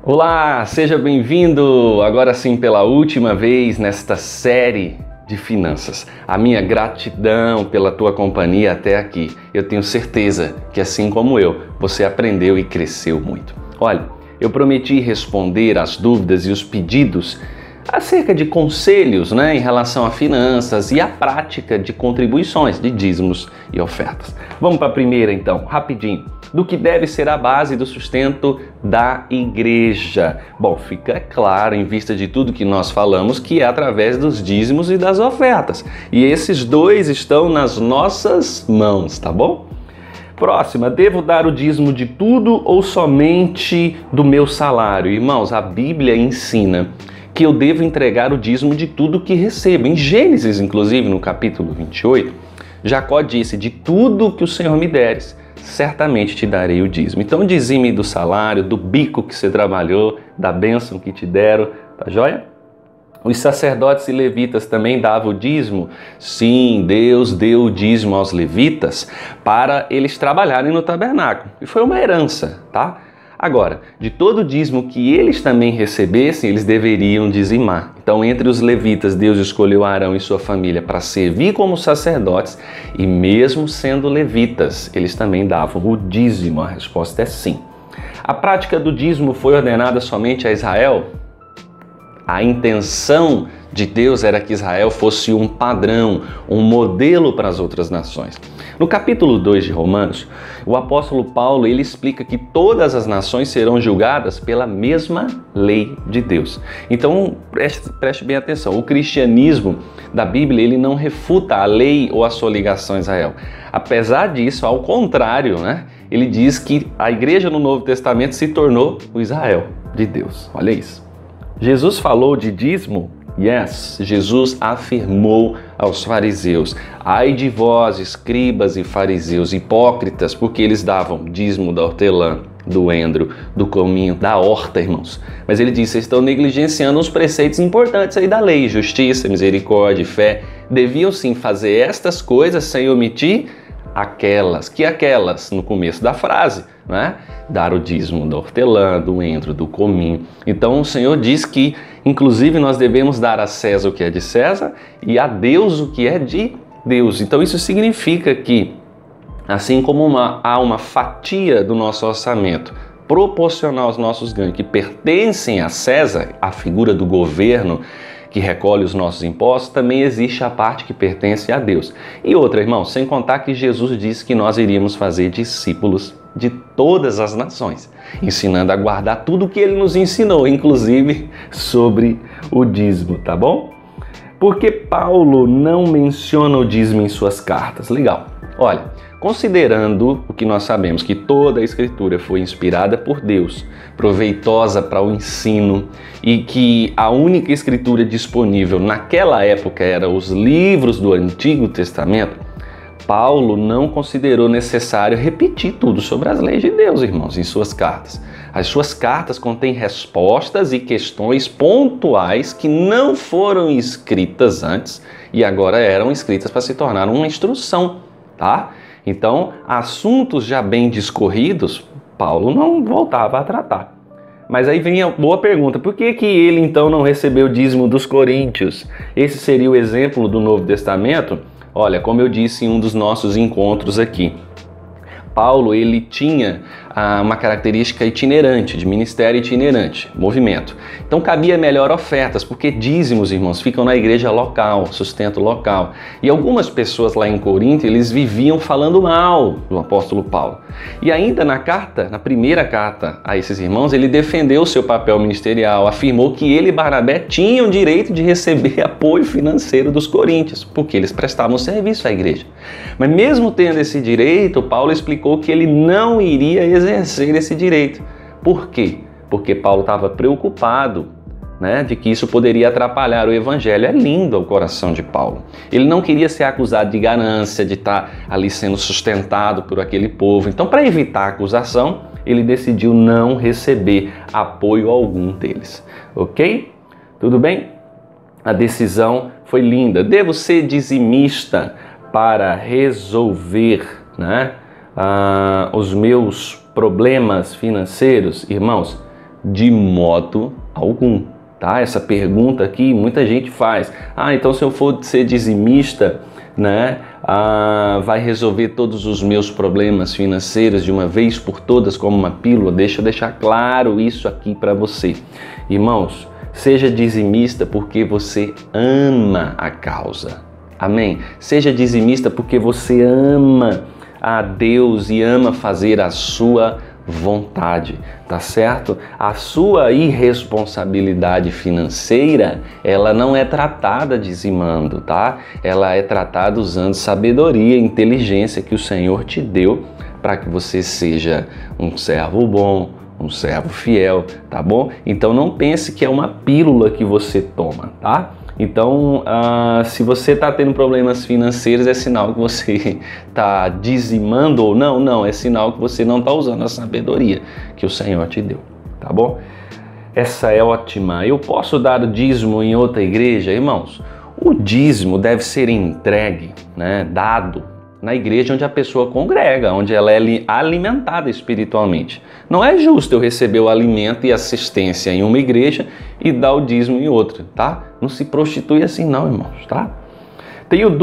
Olá, seja bem-vindo agora sim pela última vez nesta série de finanças. A minha gratidão pela tua companhia até aqui. Eu tenho certeza que assim como eu, você aprendeu e cresceu muito. Olha, eu prometi responder às dúvidas e os pedidos acerca de conselhos, em relação a finanças e a prática de contribuições, de dízimos e ofertas. Vamos para a primeira então, rapidinho. Do que deve ser a base do sustento da igreja. Bom, fica claro, em vista de tudo que nós falamos, que é através dos dízimos e das ofertas. E esses dois estão nas nossas mãos, tá bom? Próxima, devo dar o dízimo de tudo ou somente do meu salário? Irmãos, a Bíblia ensina que eu devo entregar o dízimo de tudo que recebo. Em Gênesis, inclusive, no capítulo 28, Jacó disse, de tudo que o Senhor me deres, certamente te darei o dízimo. Então dizime do salário, do bico que você trabalhou, da bênção que te deram, tá joia? Os sacerdotes e levitas também davam o dízimo? Sim, Deus deu o dízimo aos levitas para eles trabalharem no tabernáculo. E foi uma herança, tá? Agora, de todo o dízimo que eles também recebessem, eles deveriam dizimar. Então, entre os levitas, Deus escolheu Arão e sua família para servir como sacerdotes e mesmo sendo levitas, eles também davam o dízimo. A resposta é sim. A prática do dízimo foi ordenada somente a Israel? A intenção de Deus era que Israel fosse um padrão, um modelo para as outras nações. No capítulo 2 de Romanos, o apóstolo Paulo ele explica que todas as nações serão julgadas pela mesma lei de Deus. Então, preste bem atenção, o cristianismo da Bíblia ele não refuta a lei ou a sua ligação a Israel. Apesar disso, ao contrário, ele diz que a igreja no Novo Testamento se tornou o Israel de Deus. Olha isso. Jesus falou de dízimo? Yes, Jesus afirmou aos fariseus, ai de vós, escribas e fariseus, hipócritas, porque eles davam dízimo da hortelã, do endro, do cominho, da horta, irmãos. Mas ele disse, vocês estão negligenciando os preceitos importantes aí da lei, justiça, misericórdia e fé. Deviam sim fazer estas coisas sem omitir aquelas, no começo da frase, dar o dízimo da hortelã, do endro, do cominho. Então o Senhor diz que, inclusive, nós devemos dar a César o que é de César e a Deus o que é de Deus. Então isso significa que, assim como há uma fatia do nosso orçamento proporcional aos nossos ganhos que pertencem a César, a figura do governo que recolhe os nossos impostos, também existe a parte que pertence a Deus. E outra, irmão, sem contar que Jesus disse que nós iríamos fazer discípulos de todas as nações, ensinando a guardar tudo o que ele nos ensinou, inclusive sobre o dízimo, tá bom? Porque Paulo não menciona o dízimo em suas cartas? Legal. Olha, considerando o que nós sabemos, que toda a Escritura foi inspirada por Deus, proveitosa para o ensino e que a única Escritura disponível naquela época eram os livros do Antigo Testamento, Paulo não considerou necessário repetir tudo sobre as leis de Deus, irmãos, em suas cartas. As suas cartas contêm respostas e questões pontuais que não foram escritas antes e agora eram escritas para se tornar uma instrução, tá? Então, assuntos já bem discorridos, Paulo não voltava a tratar. Mas aí vem a boa pergunta, por que ele então não recebeu o dízimo dos coríntios? Esse seria o exemplo do Novo Testamento? Olha, como eu disse em um dos nossos encontros aqui, Paulo ele tinha uma característica itinerante, de ministério itinerante, movimento. Então cabia melhor ofertas, porque dízimos, irmãos, ficam na igreja local, sustento local. E algumas pessoas lá em Corinto, eles viviam falando mal do apóstolo Paulo. E ainda na primeira carta a esses irmãos, ele defendeu o seu papel ministerial, afirmou que ele e Barnabé tinham direito de receber apoio financeiro dos coríntios, porque eles prestavam serviço à igreja. Mas mesmo tendo esse direito, Paulo explicou que ele não iria exercer esse direito. Por quê? Porque Paulo estava preocupado, de que isso poderia atrapalhar o evangelho. É lindo o coração de Paulo. Ele não queria ser acusado de ganância, de estar ali sendo sustentado por aquele povo. Então, para evitar a acusação, ele decidiu não receber apoio algum deles. Ok? Tudo bem? A decisão foi linda. Devo ser dizimista para resolver, os meus problemas financeiros? Irmãos, De modo algum, tá? Essa pergunta aqui muita gente faz. Então se eu for ser dizimista, né, vai resolver todos os meus problemas financeiros de uma vez por todas como uma pílula? Deixa eu deixar claro isso aqui para você. Irmãos, seja dizimista porque você ama a causa. Amém? Seja dizimista porque você ama a Deus e ama fazer a sua vontade, tá certo? A sua irresponsabilidade financeira, ela não é tratada dizimando, tá? Ela é tratada usando sabedoria e inteligência que o Senhor te deu para que você seja um servo bom, um servo fiel, tá bom? Então não pense que é uma pílula que você toma, tá? Então, se você está tendo problemas financeiros, é sinal que você está dizimando ou não? Não, é sinal que você não está usando a sabedoria que o Senhor te deu, tá bom? Essa é ótima. Eu posso dar o dízimo em outra igreja? Irmãos, o dízimo deve ser entregue, né, dado na igreja onde a pessoa congrega, onde ela é alimentada espiritualmente. Não é justo eu receber o alimento e assistência em uma igreja e dar o dízimo em outra, tá? Não se prostitui assim não, irmãos, tá? Tenho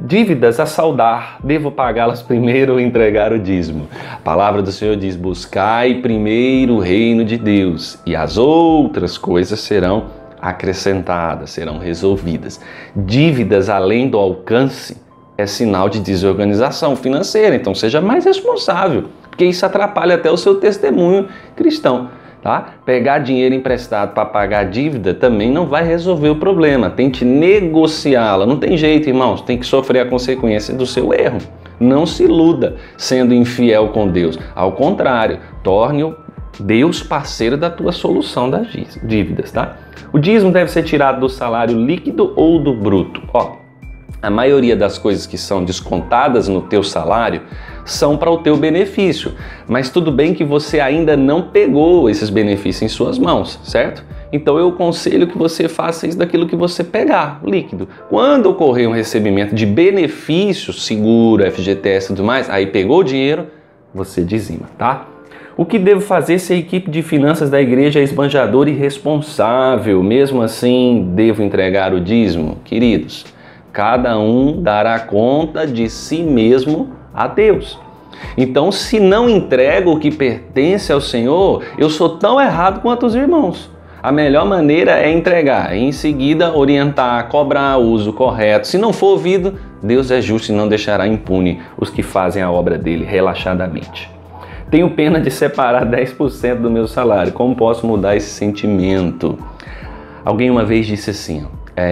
dívidas a saldar, devo pagá-las primeiro ou entregar o dízimo? A palavra do Senhor diz: buscai primeiro o reino de Deus e as outras coisas serão acrescentadas, serão resolvidas. Dívidas além do alcance é sinal de desorganização financeira, então seja mais responsável, porque isso atrapalha até o seu testemunho cristão, tá? Pegar dinheiro emprestado para pagar dívida também não vai resolver o problema, tente negociá-la, não tem jeito, irmãos, tem que sofrer a consequência do seu erro. Não se iluda sendo infiel com Deus, ao contrário, torne-o Deus parceiro da tua solução das dívidas, tá? O dízimo deve ser tirado do salário líquido ou do bruto? A maioria das coisas que são descontadas no teu salário são para o teu benefício, mas tudo bem que você ainda não pegou esses benefícios em suas mãos, certo? Então eu aconselho que você faça isso daquilo que você pegar, líquido. Quando ocorrer um recebimento de benefício, seguro, FGTS e tudo mais, aí pegou o dinheiro, você dizima, tá? O que devo fazer se a equipe de finanças da igreja é esbanjadora e irresponsável? Mesmo assim, devo entregar o dízimo? Queridos, cada um dará conta de si mesmo a Deus. Então, se não entrego o que pertence ao Senhor, eu sou tão errado quanto os irmãos. A melhor maneira é entregar, e em seguida orientar, cobrar o uso correto. Se não for ouvido, Deus é justo e não deixará impune os que fazem a obra dele relaxadamente. Tenho pena de separar 10% do meu salário. Como posso mudar esse sentimento? Alguém uma vez disse assim: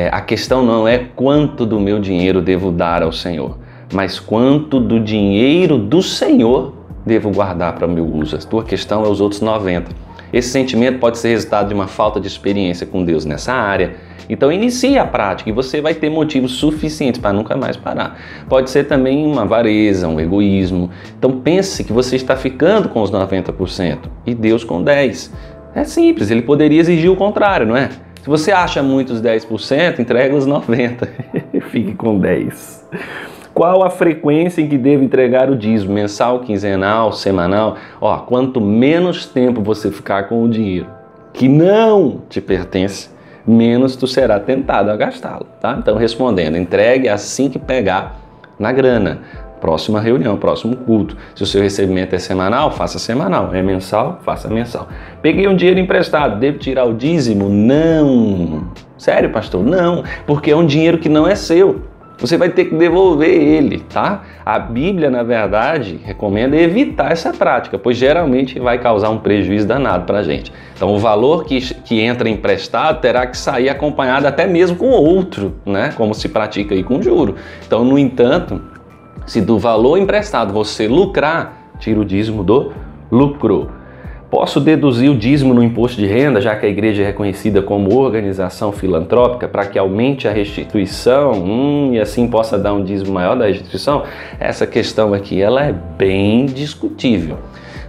a questão não é quanto do meu dinheiro devo dar ao Senhor, mas quanto do dinheiro do Senhor devo guardar para o meu uso. A tua questão é os outros 90%. Esse sentimento pode ser resultado de uma falta de experiência com Deus nessa área. Então inicie a prática e você vai ter motivos suficientes para nunca mais parar. Pode ser também uma avareza, um egoísmo. Então pense que você está ficando com os 90% e Deus com 10%. É simples, ele poderia exigir o contrário, não é? Se você acha muito os 10%, entrega os 90%. Fique com 10%. Qual a frequência em que devo entregar o dízimo? Mensal, quinzenal, semanal? Quanto menos tempo você ficar com o dinheiro que não te pertence, menos tu será tentado a gastá-lo, tá? Então, respondendo, entregue assim que pegar na grana. Próxima reunião, próximo culto. Se o seu recebimento é semanal, faça semanal. É mensal, faça mensal. Peguei um dinheiro emprestado, devo tirar o dízimo? Não. Sério, pastor? Não, porque é um dinheiro que não é seu. Você vai ter que devolver ele, tá? A Bíblia, na verdade, recomenda evitar essa prática, pois geralmente vai causar um prejuízo danado para a gente. Então, o valor que entra emprestado terá que sair acompanhado até mesmo com outro, né? Como se pratica aí com juro. Então, no entanto, se do valor emprestado você lucrar, tira o dízimo do lucro. Posso deduzir o dízimo no imposto de renda, já que a igreja é reconhecida como organização filantrópica, para que aumente a restituição e assim possa dar um dízimo maior da restituição? Essa questão aqui ela é bem discutível.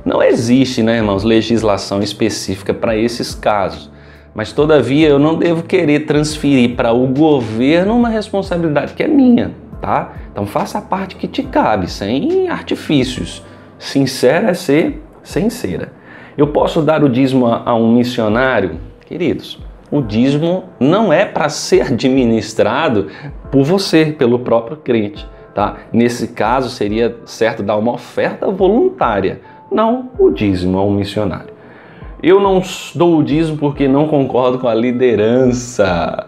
Não existe, né, irmãos, legislação específica para esses casos. Mas, todavia, eu não devo querer transferir para o governo uma responsabilidade que é minha, tá? Então, faça a parte que te cabe, sem artifícios. Sincera é ser sincera. Eu posso dar o dízimo a um missionário? Queridos, o dízimo não é para ser administrado por você, pelo próprio crente, tá? Nesse caso, seria certo dar uma oferta voluntária, não o dízimo a um missionário. Eu não dou o dízimo porque não concordo com a liderança.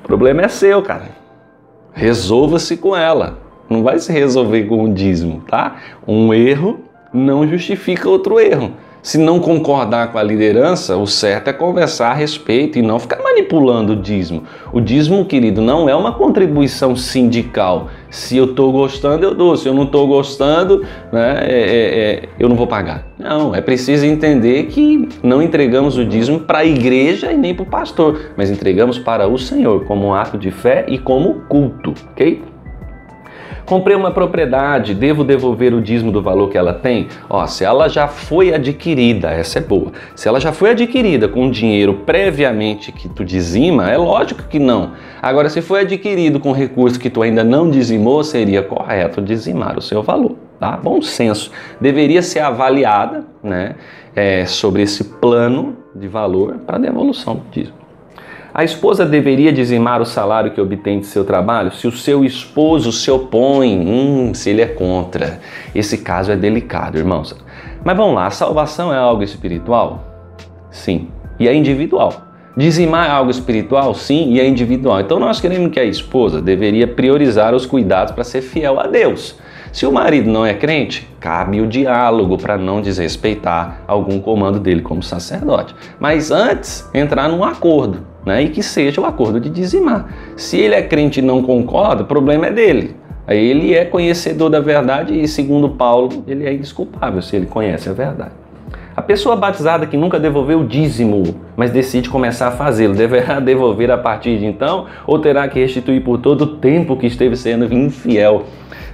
O problema é seu, cara. Resolva-se com ela. Não vai se resolver com o dízimo, tá? Um erro não justifica outro erro. Se não concordar com a liderança, o certo é conversar a respeito e não ficar manipulando o dízimo. O dízimo, querido, não é uma contribuição sindical. Se eu estou gostando, eu dou. Se eu não estou gostando, né, eu não vou pagar. Não, é preciso entender que não entregamos o dízimo para a igreja e nem para o pastor, mas entregamos para o Senhor como um ato de fé e como culto, ok? Comprei uma propriedade, devo devolver o dízimo do valor que ela tem? Se ela já foi adquirida, essa é boa. Se ela já foi adquirida com dinheiro previamente que tu dizima, é lógico que não. Agora, se foi adquirido com recurso que tu ainda não dizimou, seria correto dizimar o seu valor, tá? Bom senso. Deveria ser avaliada, né, sobre esse plano de valor para devolução do dízimo. A esposa deveria dizimar o salário que obtém de seu trabalho? Se o seu esposo se opõe, se ele é contra. Esse caso é delicado, irmãos. Mas vamos lá, a salvação é algo espiritual? Sim, e é individual. Dizimar é algo espiritual? Sim, e é individual. Então nós queremos que a esposa deveria priorizar os cuidados para ser fiel a Deus. Se o marido não é crente, cabe o diálogo para não desrespeitar algum comando dele como sacerdote. Mas antes, entrar num acordo, né? E que seja o acordo de dizimar. Se ele é crente e não concorda, o problema é dele. Aí ele é conhecedor da verdade e, segundo Paulo, ele é indesculpável se ele conhece a verdade. A pessoa batizada que nunca devolveu o dízimo, mas decide começar a fazê-lo, deverá devolver a partir de então ou terá que restituir por todo o tempo que esteve sendo infiel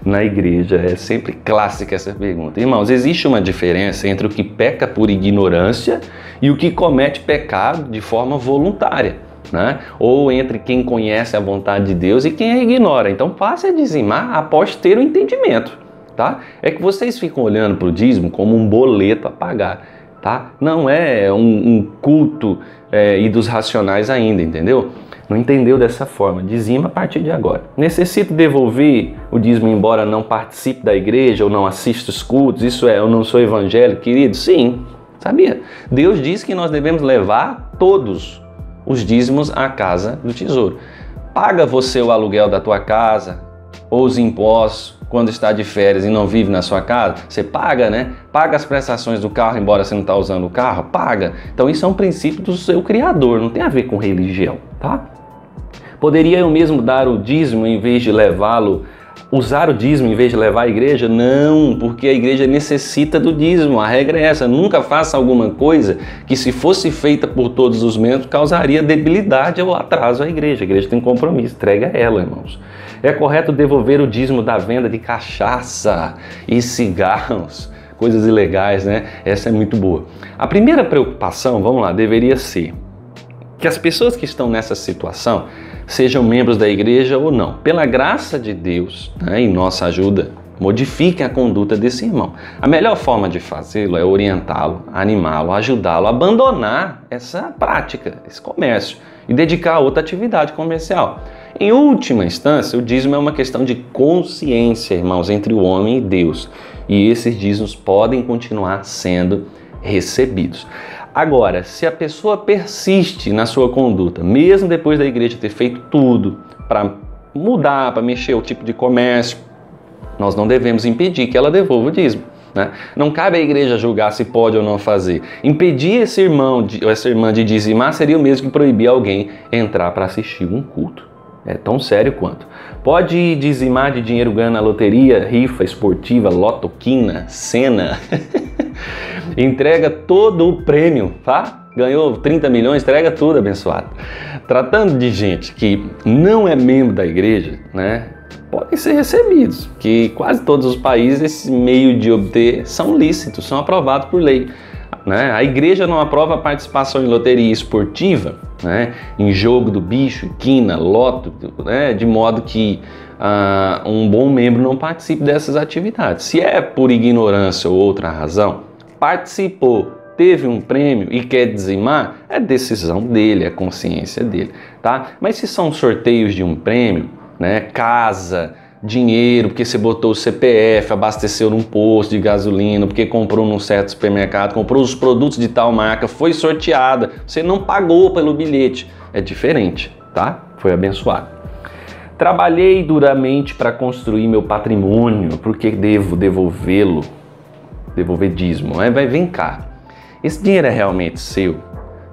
na igreja? É sempre clássica essa pergunta. Irmãos, existe uma diferença entre o que peca por ignorância e o que comete pecado de forma voluntária, né? Ou entre quem conhece a vontade de Deus e quem a ignora. Então passe a dizimar após ter o entendimento, tá? É que vocês ficam olhando para o dízimo como um boleto a pagar, tá? Não é um culto e dos racionais ainda, entendeu? Não entendeu dessa forma, dizima a partir de agora. Necessito devolver o dízimo embora não participe da igreja ou não assista os cultos? Isso é, eu não sou evangélico, querido? Sim, sabia? Deus diz que nós devemos levar todos os dízimos à casa do tesouro. Paga você o aluguel da tua casa ou os impostos quando está de férias e não vive na sua casa? Você paga, né? Paga as prestações do carro embora você não está usando o carro? Paga. Então isso é um princípio do seu Criador, não tem a ver com religião, tá? Poderia eu mesmo dar o dízimo em vez de levá-lo, usar o dízimo em vez de levar à igreja? Não, porque a igreja necessita do dízimo. A regra é essa: nunca faça alguma coisa que, se fosse feita por todos os membros, causaria debilidade ou atraso à igreja. A igreja tem compromisso, entrega a ela, irmãos. É correto devolver o dízimo da venda de cachaça e cigarros, coisas ilegais, né? Essa é muito boa. A primeira preocupação, vamos lá, deveria ser que as pessoas que estão nessa situação sejam membros da igreja ou não. Pela graça de Deus, né, e nossa ajuda, modifiquem a conduta desse irmão. A melhor forma de fazê-lo é orientá-lo, animá-lo, ajudá-lo a abandonar essa prática, esse comércio, e dedicar a outra atividade comercial. Em última instância, o dízimo é uma questão de consciência, irmãos, entre o homem e Deus. E esses dízimos podem continuar sendo recebidos. Agora, se a pessoa persiste na sua conduta, mesmo depois da igreja ter feito tudo para mudar, para mexer o tipo de comércio, nós não devemos impedir que ela devolva o dízimo, né? Não cabe à igreja julgar se pode ou não fazer. Impedir esse irmão ou essa irmã de dizimar seria o mesmo que proibir alguém entrar para assistir um culto. É tão sério quanto. Pode dizimar de dinheiro ganho na loteria, rifa esportiva, lotoquina, cena. Entrega todo o prêmio, tá? Ganhou 30 milhões, entrega tudo, abençoado. Tratando de gente que não é membro da igreja, né, podem ser recebidos, que quase todos os países esse meio de obter são lícitos, são aprovados por lei, né? A igreja não aprova a participação em loteria esportiva, né, em jogo do bicho, quina, loto, né, de modo que um bom membro não participe dessas atividades. Se é por ignorância ou outra razão, participou teve um prêmio e quer dizimar, é decisão dele, é consciência dele, tá? Mas se são sorteios de um prêmio, né, casa, dinheiro, porque você botou o CPF, abasteceu num posto de gasolina, porque comprou num certo supermercado, comprou os produtos de tal marca, foi sorteada, você não pagou pelo bilhete, é diferente, tá? Foi abençoado. Trabalhei duramente para construir meu patrimônio, porque devo devolvê-lo, devolver dízimo. Vem cá, esse dinheiro é realmente seu?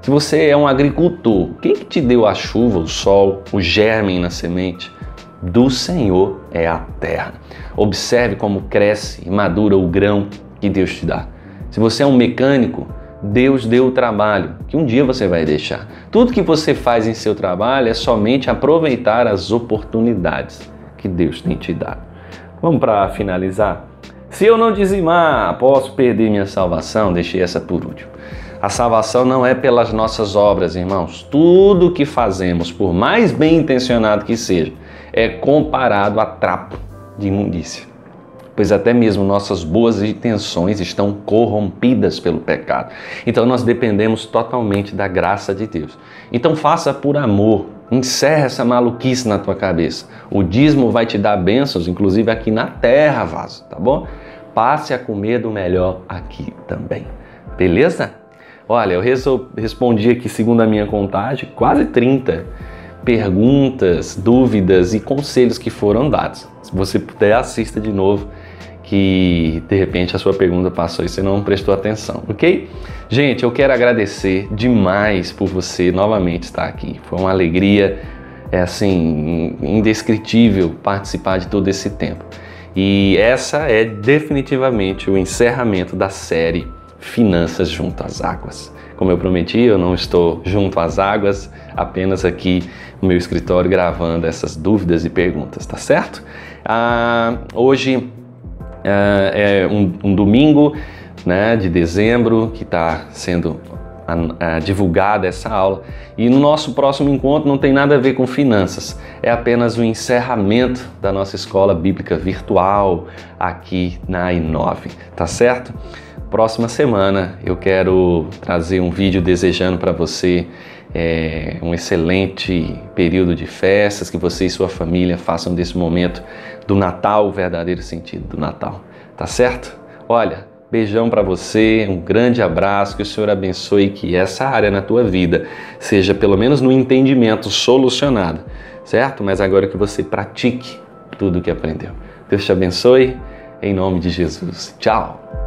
Se você é um agricultor, quem que te deu a chuva, o sol, o germe na semente? Do Senhor é a terra. Observe como cresce e madura o grão que Deus te dá. Se você é um mecânico, Deus deu o trabalho, que um dia você vai deixar. Tudo que você faz em seu trabalho é somente aproveitar as oportunidades que Deus tem te dado. Vamos para finalizar? Se eu não dizimar, posso perder minha salvação? Deixei essa por último. A salvação não é pelas nossas obras, irmãos. Tudo que fazemos, por mais bem intencionado que seja, é comparado a trapo de imundícia. Pois até mesmo nossas boas intenções estão corrompidas pelo pecado. Então nós dependemos totalmente da graça de Deus. Então faça por amor, encerra essa maluquice na tua cabeça. O dízimo vai te dar bênçãos, inclusive aqui na terra, vaso, tá bom? Passe a comer do melhor aqui também. Beleza? Olha, eu respondi aqui, segundo a minha contagem, quase 30 perguntas, dúvidas e conselhos que foram dados. Se você puder, assista de novo, que de repente a sua pergunta passou e você não prestou atenção, ok? Gente, eu quero agradecer demais por você novamente estar aqui. Foi uma alegria, indescritível participar de todo esse tempo. E essa é definitivamente o encerramento da série Finanças Junto às Águas. Como eu prometi, eu não estou junto às águas, apenas aqui no meu escritório gravando essas dúvidas e perguntas, tá certo? Hoje é um domingo, né, de dezembro que está sendo divulgada essa aula, e no nosso próximo encontro não tem nada a ver com finanças, é apenas o encerramento da nossa escola bíblica virtual aqui na I9, tá certo? Próxima semana eu quero trazer um vídeo desejando para você um excelente período de festas, que você e sua família façam desse momento do Natal o verdadeiro sentido do Natal, tá certo? Olha, beijão para você, um grande abraço, que o Senhor abençoe, que essa área na tua vida seja, pelo menos no entendimento, solucionada, certo? Mas agora que você pratique tudo o que aprendeu. Deus te abençoe, em nome de Jesus. Tchau!